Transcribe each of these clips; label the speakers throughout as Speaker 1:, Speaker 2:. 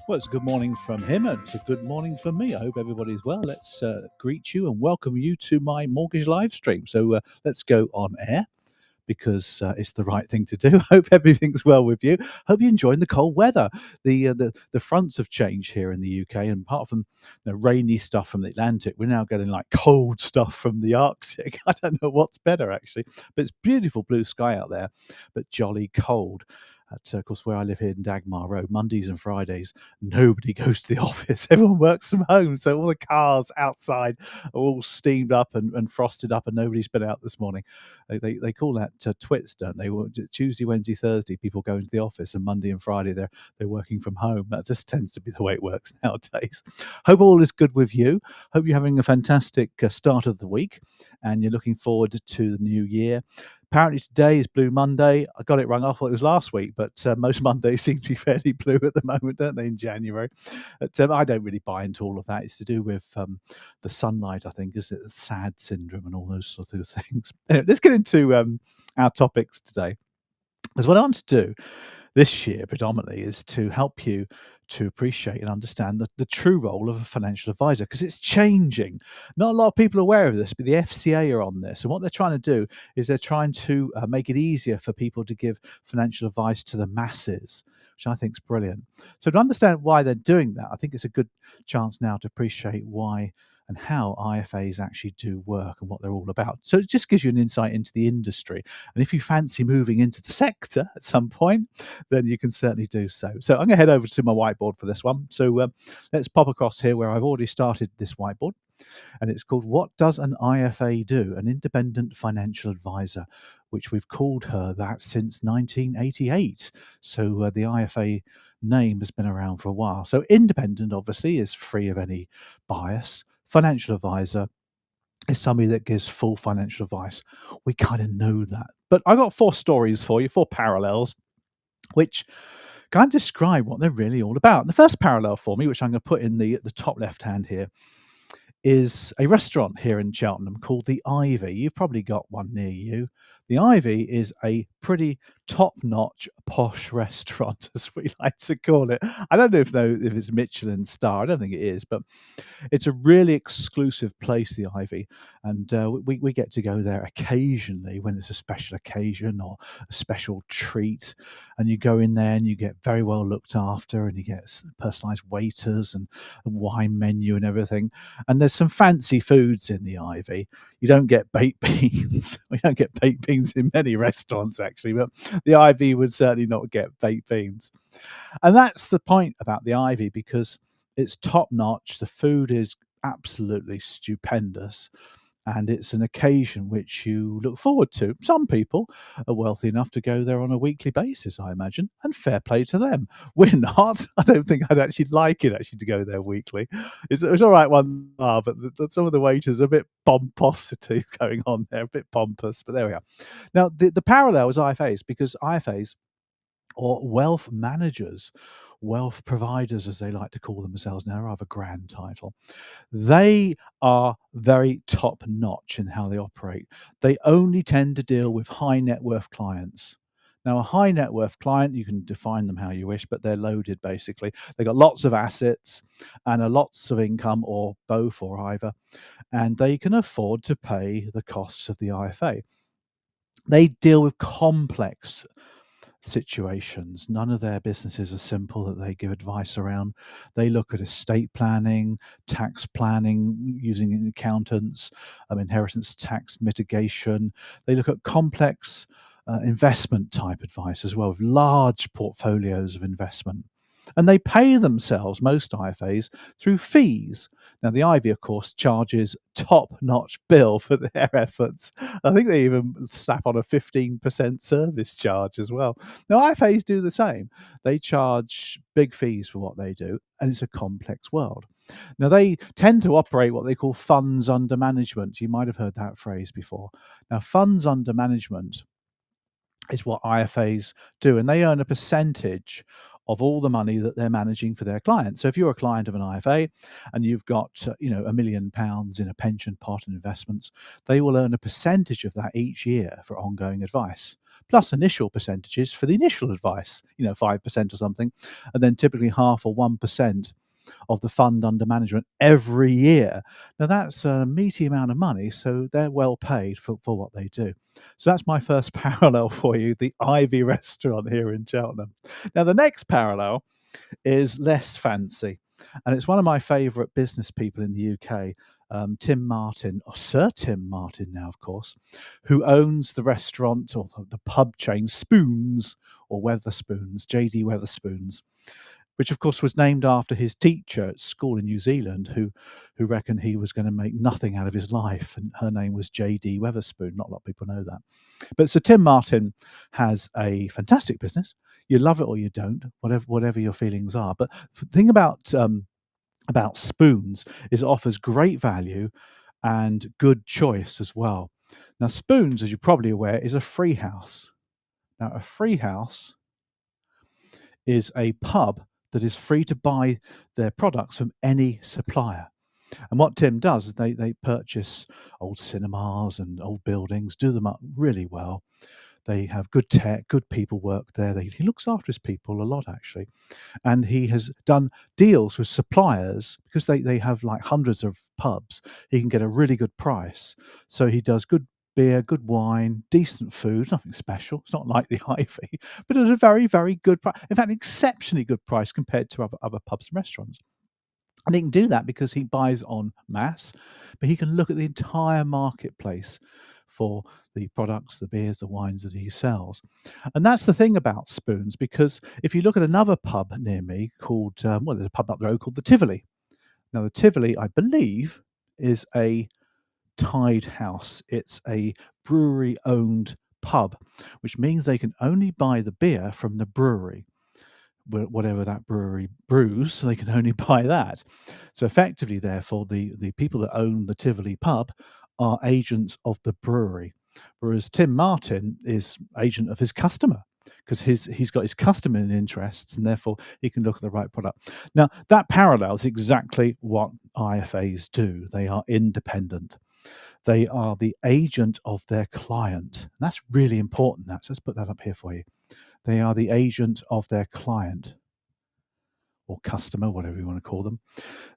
Speaker 1: Well, it's a good morning from him and it's a good morning from me. I hope everybody's well. Let's greet you and welcome you to my mortgage live stream. So let's go on air because it's the right thing to do. Hope everything's well with you. Hope you're enjoying the cold weather. The fronts have changed here in the UK, and apart from the rainy stuff from the Atlantic, we're now getting like cold stuff from the Arctic. I don't know what's better actually, but it's beautiful blue sky out there, but jolly cold. Of course, where I live here in Dagmar Road, Mondays and Fridays, nobody goes to the office. Everyone works from home. So all the cars outside are all steamed up and frosted up, and nobody's been out this morning. They call that twits, don't they? Tuesday, Wednesday, Thursday, people go into the office, and Monday and Friday they're working from home. That just tends to be the way it works nowadays. Hope all is good with you. Hope you're having a fantastic start of the week, and you're looking forward to the new year. Apparently today is Blue Monday. I got it wrong. I thought it was last week, but most Mondays seem to be fairly blue at the moment, don't they, in January? But I don't really buy into all of that. It's to do with the sunlight, I think, is it the SAD syndrome and all those sort of things. Anyway, let's get into our topics today. Because what I want to do this year predominantly is to help you to appreciate and understand the true role of a financial advisor, because it's changing. Not a lot of people are aware of this, but the FCA are on this. And what they're trying to do is they're trying to make it easier for people to give financial advice to the masses, which I think is brilliant. So to understand why they're doing that, I think it's a good chance now to appreciate why and how IFAs actually do work and what they're all about. So it just gives you an insight into the industry. And if you fancy moving into the sector at some point, then you can certainly do so. So I'm going to head over to my whiteboard for this one. So let's pop across here where I've already started this whiteboard. And it's called What Does an IFA Do? An Independent Financial Advisor, which we've called her that since 1988. So the IFA name has been around for a while. So independent, obviously, is free of any bias. Financial advisor is somebody that gives full financial advice. We kind of know that. But I got 4 stories for you, 4 parallels, which kind of describe what they're really all about. The first parallel for me, which I'm going to put in the top left hand here, is a restaurant here in Cheltenham called the Ivy. You've probably got one near you. The Ivy is a pretty top-notch posh restaurant, as we like to call it. I don't know if it's Michelin star. I don't think it is, but it's a really exclusive place, the Ivy, and we get to go there occasionally when it's a special occasion or a special treat. And you go in there and you get very well looked after, and you get personalised waiters and a wine menu and everything. And there's some fancy foods in the Ivy. You don't get baked beans. We don't get baked beans in many restaurants, actually, but the Ivy would certainly not get baked beans. And that's the point about the Ivy, because it's top notch. The food is absolutely stupendous. And it's an occasion which you look forward to. Some people are wealthy enough to go there on a weekly basis, I imagine, and fair play to them. We're not. I don't think I'd actually like it to go there weekly. It's all right one but some of the waiters are a bit pomposity going on there, a bit pompous, but there we are. Now, the parallel is IFAs, because IFAs, or wealth managers, wealth providers, as they like to call themselves now, rather grand title. They are very top notch in how they operate. They only tend to deal with high net worth clients. Now, a high net worth client, you can define them how you wish, but they're loaded basically. They've got lots of assets and lots of income, or both, or either, and they can afford to pay the costs of the IFA. They deal with complex situations. None of their businesses are simple that they give advice around. They look at estate planning, tax planning using accountants, inheritance tax mitigation. They look at complex investment type advice as well, with large portfolios of investment. And they pay themselves, most IFAs, through fees. Now, the Ivy, of course, charges top-notch bill for their efforts. I think they even slap on a 15% service charge as well. Now, IFAs do the same. They charge big fees for what they do, and it's a complex world. Now, they tend to operate what they call funds under management. You might have heard that phrase before. Now, funds under management is what IFAs do, and they earn a percentage of all the money that they're managing for their clients. So if you're a client of an IFA and you've got £1 million in a pension pot and investments, they will earn a percentage of that each year for ongoing advice, plus initial percentages for the initial advice, 5% or something, and then typically half or 1% of the fund under management every year. Now that's a meaty amount of money, so they're well paid for what they do. So that's my first parallel for you, the Ivy restaurant here in Cheltenham. Now the next parallel is less fancy, and it's one of my favourite business people in the UK, Tim Martin, or Sir Tim Martin now, of course, who owns the restaurant or the pub chain Spoons or Weatherspoons, JD Weatherspoons, which of course was named after his teacher at school in New Zealand, who reckoned he was going to make nothing out of his life, and her name was J.D. Weatherspoon. Not a lot of people know that. But so Tim Martin has a fantastic business. You love it or you don't, whatever your feelings are. But the thing about Spoons is it offers great value and good choice as well. Now, Spoons, as you're probably aware, is a free house. Now, a free house is a pub that is free to buy their products from any supplier. And what Tim does is they purchase old cinemas and old buildings, do them up really well. They have good tech, good people work there. He looks after his people a lot, actually. And he has done deals with suppliers because they have like hundreds of pubs. He can get a really good price. So he does good beer, good wine, decent food, nothing special. It's not like the Ivy, but at a very, very good price. In fact, an exceptionally good price compared to other pubs and restaurants. And he can do that because he buys en masse, but he can look at the entire marketplace for the products, the beers, the wines that he sells. And that's the thing about Spoons, because if you look at another pub near me called, there's a pub up the road called the Tivoli. Now, the Tivoli, I believe, is a tied house. It's a brewery-owned pub, which means they can only buy the beer from the brewery, whatever that brewery brews, so they can only buy that. So effectively, therefore, the people that own the Tivoli pub are agents of the brewery, whereas Tim Martin is agent of his customer, because he's got his customer interests, and therefore he can look at the right product. Now, that parallels exactly what IFAs do. They are independent. They are the agent of their client. And that's really important. So let's put that up here for you. They are the agent of their client or customer, whatever you want to call them.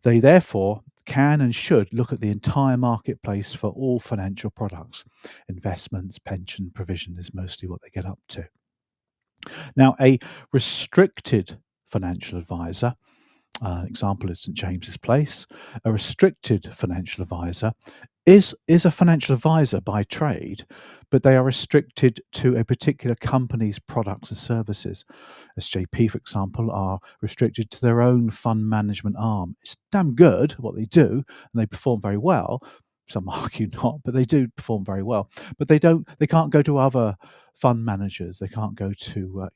Speaker 1: They therefore can and should look at the entire marketplace for all financial products. Investments, pension, provision is mostly what they get up to. Now, a restricted financial advisor, example is St James's Place, a restricted financial advisor is a financial advisor by trade, but they are restricted to a particular company's products and services. SJP, for example, are restricted to their own fund management arm. It's damn good what they do, and they perform very well. Some argue not, but they do perform very well. But they can't go to other fund managers. They can't go to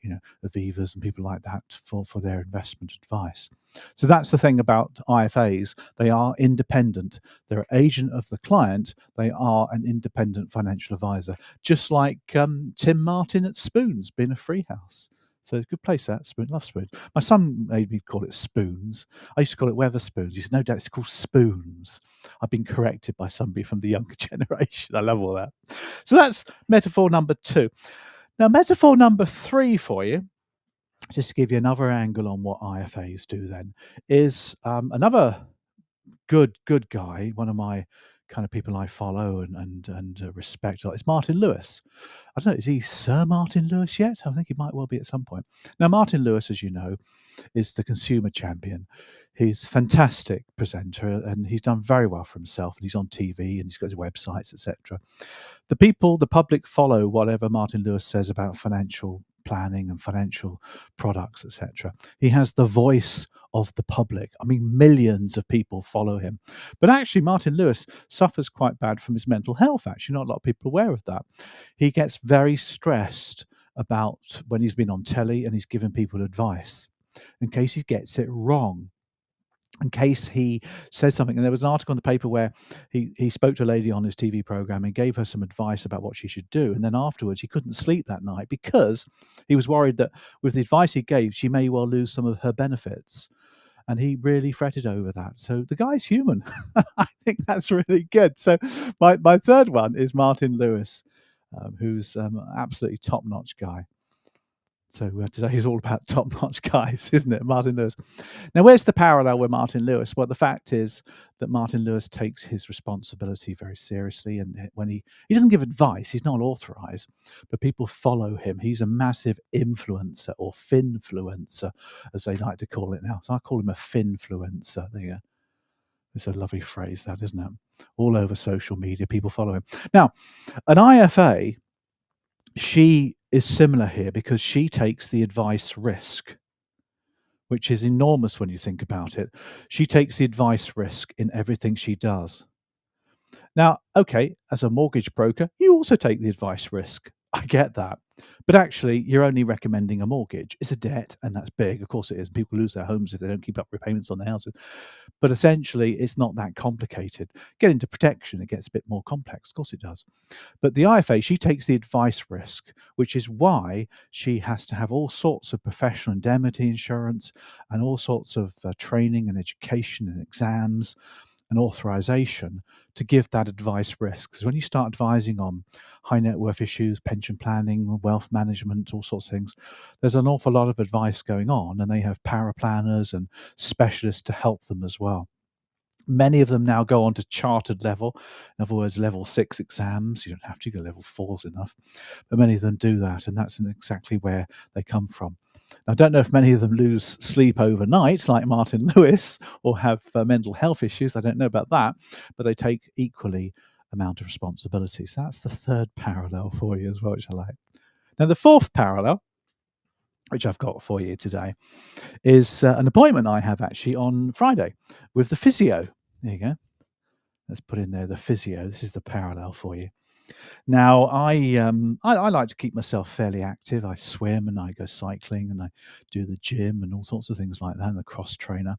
Speaker 1: Avivas and people like that for their investment advice. So that's the thing about IFAs. They are independent. They're an agent of the client. They are an independent financial advisor, just like Tim Martin at Spoons, being a free house. So it's a good place, that Spoon. Love Spoons. My son made me call it Spoons. I used to call it Weatherspoons. He said, no, Dad, it's called Spoons. I've been corrected by somebody from the younger generation. I love all that. So that's metaphor number 2. Now, metaphor number 3 for you, just to give you another angle on what IFAs do then, is another good guy, one of my kind of people I follow and respect. It's Martin Lewis. I don't know, is he Sir Martin Lewis yet? I think he might well be at some point. Now, Martin Lewis, as you know, is the consumer champion. He's a fantastic presenter, and he's done very well for himself, and he's on TV, and he's got his websites, etc. The public follow whatever Martin Lewis says about financial planning and financial products, etc. He has the voice of the public. I mean, millions of people follow him. But actually, Martin Lewis suffers quite bad from his mental health, actually. Not a lot of people are aware of that. He gets very stressed about when he's been on telly and he's giving people advice in case he gets it wrong. in case he says something. And there was an article in the paper where he spoke to a lady on his TV program and gave her some advice about what she should do. And then afterwards, he couldn't sleep that night because he was worried that with the advice he gave, she may well lose some of her benefits. And he really fretted over that. So the guy's human. I think that's really good. So my third one is Martin Lewis, who's absolutely top-notch guy. So today is all about top-notch guys, isn't it? Martin Lewis. Now, where's the parallel with Martin Lewis? Well, the fact is that Martin Lewis takes his responsibility very seriously, and when he doesn't give advice, he's not authorized, but people follow him. He's a massive influencer, or finfluencer, as they like to call it now. So I call him a finfluencer. There you go. It's a lovely phrase, that, isn't it? All over social media, people follow him. Now, an IFA, she is similar here because she takes the advice risk, which is enormous when you think about it. She takes the advice risk in everything she does. Now, okay, as a mortgage broker, you also take the advice risk. I get that. But actually, you're only recommending a mortgage. It's a debt, and that's big. Of course it is. People lose their homes if they don't keep up repayments on their houses. But essentially, it's not that complicated. Get into protection, it gets a bit more complex. Of course it does. But the IFA, she takes the advice risk, which is why she has to have all sorts of professional indemnity insurance and all sorts of training and education and exams and authorization to give that advice risk. Because when you start advising on high net worth issues, pension planning, wealth management, all sorts of things, there's an awful lot of advice going on, and they have paraplanners and specialists to help them as well. Many of them now go on to chartered level, in other words, level 6 exams. You don't have to go level 4 is enough, but many of them do that, and that's exactly where they come from. Now, I don't know if many of them lose sleep overnight, like Martin Lewis, or have mental health issues. I don't know about that, but they take equally amount of responsibility. So that's the third parallel for you as well, which I like. Now, the fourth parallel, which I've got for you today, is an appointment I have actually on Friday with the physio. There you go. Let's put in there the physio. This is the parallel for you. Now, I like to keep myself fairly active. I swim and I go cycling and I do the gym and all sorts of things like that, and the cross trainer.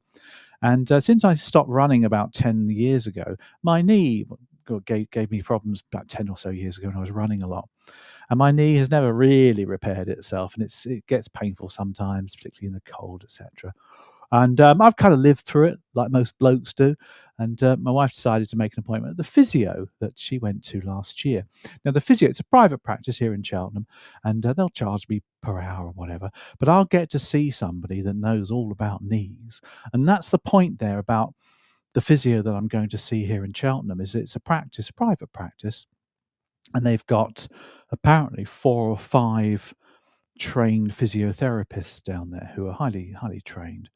Speaker 1: And since I stopped running about 10 years ago, my knee gave me problems about 10 or so years ago when I was running a lot. And my knee has never really repaired itself, and it gets painful sometimes, particularly in the cold, etc. And I've kind of lived through it like most blokes do. And my wife decided to make an appointment at the physio that she went to last year. Now, the physio, it's a private practice here in Cheltenham, and they'll charge me per hour or whatever. But I'll get to see somebody that knows all about knees. And that's the point there about the physio that I'm going to see here in Cheltenham, is it's a practice, a private practice. And they've got apparently 4 or 5 trained physiotherapists down there who are highly, highly trained.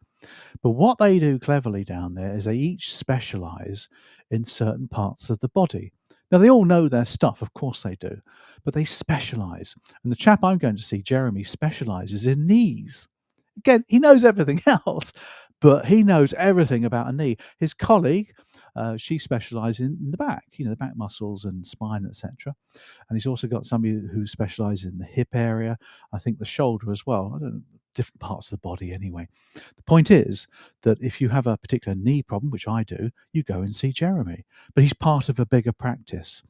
Speaker 1: But what they do cleverly down there is they each specialize in certain parts of the body. Now, they all know their stuff, of course they do, but they specialize. And the chap I'm going to see, Jeremy, specializes in knees. Again, he knows everything else, but he knows everything about a knee. His colleague, she specializes in the back, the back muscles and spine, etc. And he's also got somebody who specializes in the hip area, I think the shoulder as well. I don't know, different parts of the body anyway. The point is that if you have a particular knee problem, which I do, you go and see Jeremy. But he's part of a bigger practice.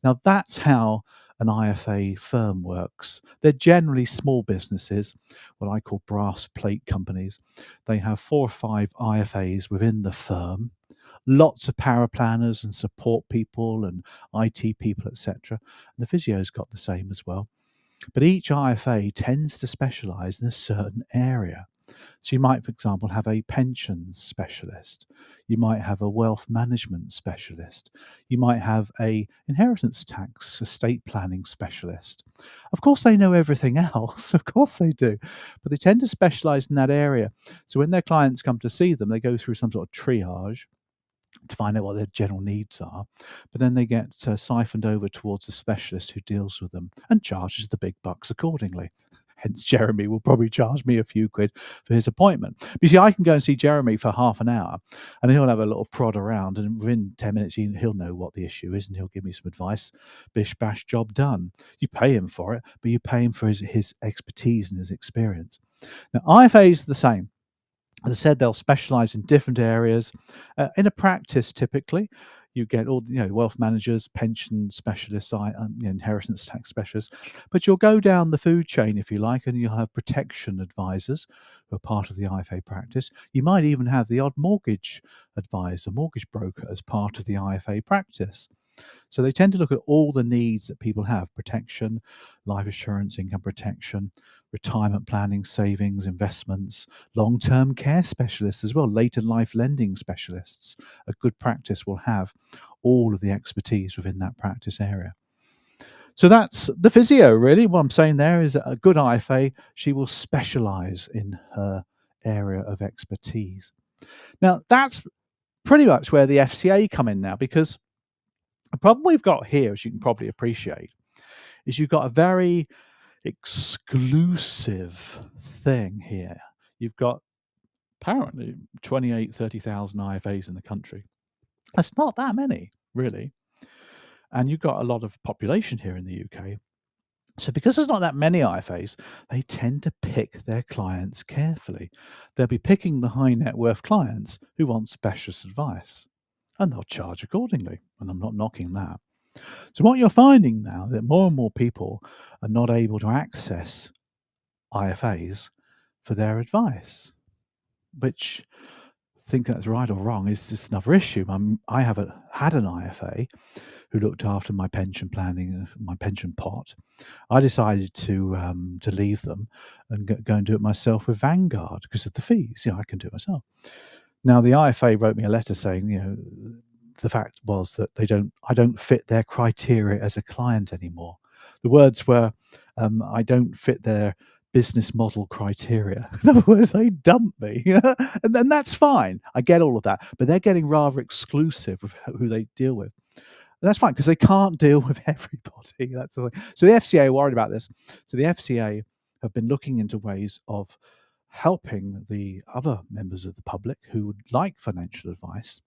Speaker 1: Now, that's how an IFA firm works. They're generally small businesses, what I call brass plate companies. They have 4 or 5 IFAs within the firm, lots of paraplanners and support people and IT people, etc. And the physio's got the same as well. But each IFA tends to specialize in a certain area. So you might, for example, have a pensions specialist. You might have a wealth management specialist. You might have a inheritance tax estate planning specialist. Of course, they know everything else. Of course they do. But they tend to specialize in that area. So when their clients come to see them, they go through some sort of triage to find out what their general needs are, but then they get siphoned over towards the specialist who deals with them and charges the big bucks accordingly. Hence, Jeremy will probably charge me a few quid for his appointment. But you see, I can go and see Jeremy for half an hour, and he'll have a little prod around, and within 10 minutes, he'll know what the issue is, and he'll give me some advice. Bish, bash, job done. You pay him for it, but you pay him for his expertise and his experience. Now, IFAs are the same. As I said, they'll specialize in different areas. In a practice, typically, you get all wealth managers, pension specialists, inheritance tax specialists. But you'll go down the food chain, if you like, and you'll have protection advisors who are part of the IFA practice. You might even have the odd mortgage advisor, mortgage broker as part of the IFA practice. So they tend to look at all the needs that people have: protection, life assurance, income protection, retirement planning, savings, investments, long-term care specialists as well, later life lending specialists. A good practice will have all of the expertise within that practice area. So that's the physio, really. What I'm saying there is that a good IFA, she will specialize in her area of expertise. Now, that's pretty much where the FCA come in now, because the problem we've got here, as you can probably appreciate, is you've got a very exclusive thing here. You've got apparently 30,000 IFAs in the country. That's not that many, really. And you've got a lot of population here in the UK. So because there's not that many IFAs, they tend to pick their clients carefully. They'll be picking the high net worth clients who want specialist advice, and they'll charge accordingly. And I'm not knocking that. So what you're finding now, that more and more people are not able to access IFAs for their advice, which, think that's right or wrong, is just another issue. I had an IFA who looked after my pension planning, my pension pot. I decided to leave them and go and do it myself with Vanguard because of the fees. I can do it myself. Now the IFA wrote me a letter saying, the fact was that I don't fit their criteria as a client anymore. The words were, I don't fit their business model criteria. In other words, they dumped me, and then that's fine. I get all of that, but they're getting rather exclusive with who they deal with. And that's fine because they can't deal with everybody. That's the thing. So the FCA are worried about this. So the FCA have been looking into ways of helping the other members of the public who would like financial advice,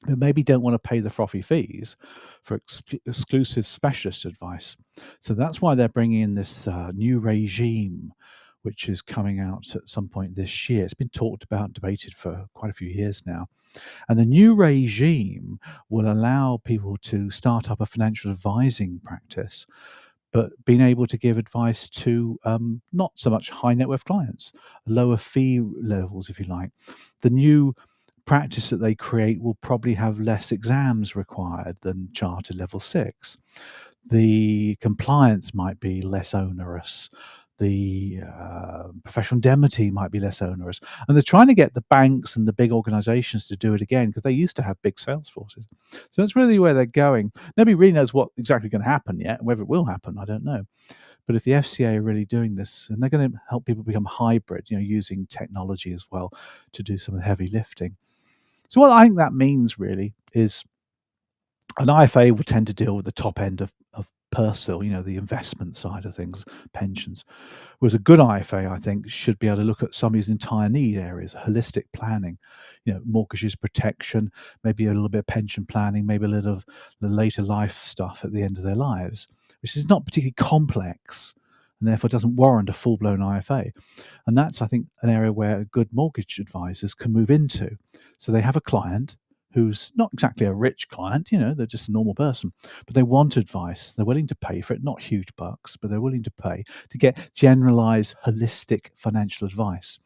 Speaker 1: who maybe don't want to pay the frothy fees for exclusive specialist advice. So that's why they're bringing in this new regime, which is coming out at some point this year. It's been talked about and debated for quite a few years now. And the new regime will allow people to start up a financial advising practice, but being able to give advice to not so much high net worth clients, lower fee levels, if you like. The new practice that they create will probably have less exams required than Chartered Level 6. The compliance might be less onerous. The professional indemnity might be less onerous. And they're trying to get the banks and the big organizations to do it again because they used to have big sales forces. So that's really where they're going. Nobody really knows what exactly going to happen yet. Whether it will happen, I don't know. But if the FCA are really doing this, and they're going to help people become hybrid, using technology as well to do some of the heavy lifting. So what I think that means really is an IFA will tend to deal with the top end of PERSIL, the investment side of things, pensions. Whereas a good IFA, I think, should be able to look at somebody's entire need areas, holistic planning, mortgages, protection, maybe a little bit of pension planning, maybe a little of the later life stuff at the end of their lives, which is not particularly complex and therefore doesn't warrant a full-blown IFA. And that's, I think, an area where good mortgage advisors can move into. So they have a client who's not exactly a rich client, they're just a normal person, but they want advice. They're willing to pay for it, not huge bucks, but they're willing to pay to get generalized, holistic financial advice.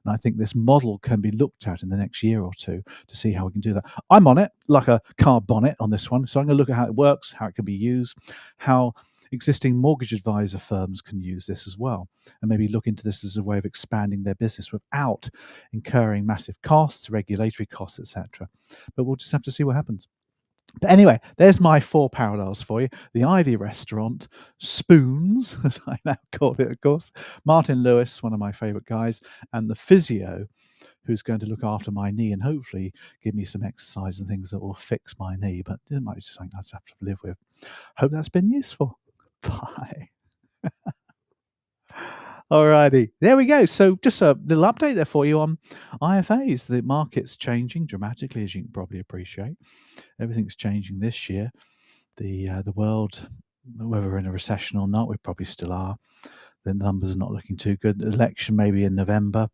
Speaker 1: And I think this model can be looked at in the next year or two to see how we can do that. I'm on it like a car bonnet on this one. So I'm going to look at how it works, how it can be used, how existing mortgage advisor firms can use this as well, and maybe look into this as a way of expanding their business without incurring massive costs, regulatory costs, etc. But we'll just have to see what happens. But anyway, there's my 4 parallels for you. The Ivy Restaurant, Spoons, as I now call it, of course, Martin Lewis, one of my favourite guys, and the physio, who's going to look after my knee and hopefully give me some exercise and things that will fix my knee. But it might be something I just have to live with. Hope that's been useful. Bye. Alrighty, there we go. So just a little update there for you on IFAs. The market's changing dramatically, as you can probably appreciate. Everything's changing this year. The world, whether we're in a recession or not, we probably still are. the numbers are not looking too good. The election maybe in November.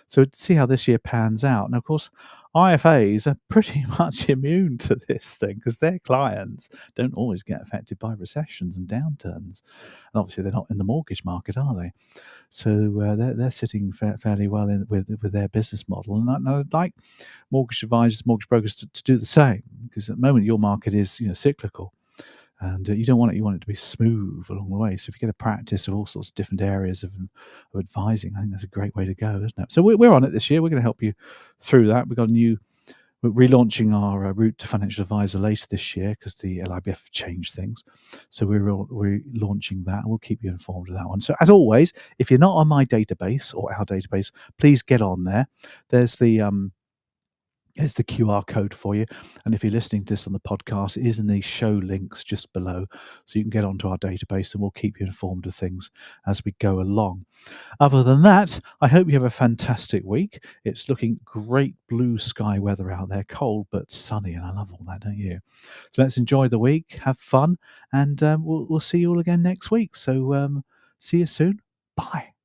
Speaker 1: So see how this year pans out. And of course, IFAs are pretty much immune to this thing because their clients don't always get affected by recessions and downturns. And obviously, they're not in the mortgage market, are they? So they're sitting fairly well with their business model. And I'd like mortgage advisors, mortgage brokers to do the same, because at the moment your market is cyclical, and you don't want it. You want it to be smooth along the way. So if you get a practice of all sorts of different areas of advising, I think that's a great way to go, isn't it? So we're on it this year. We're going to help you through that. We're relaunching our route to financial advisor later this year because the LIBF changed things. So we're launching that, and we'll keep you informed of that one. So as always, if you're not on my database or our database, please get on there. There's the QR code for you. And if you're listening to this on the podcast, it is in the show links just below. So you can get onto our database, and we'll keep you informed of things as we go along. Other than that, I hope you have a fantastic week. It's looking great blue sky weather out there, cold but sunny, and I love all that, don't you? So let's enjoy the week, have fun, and we'll see you all again next week. So see you soon. Bye.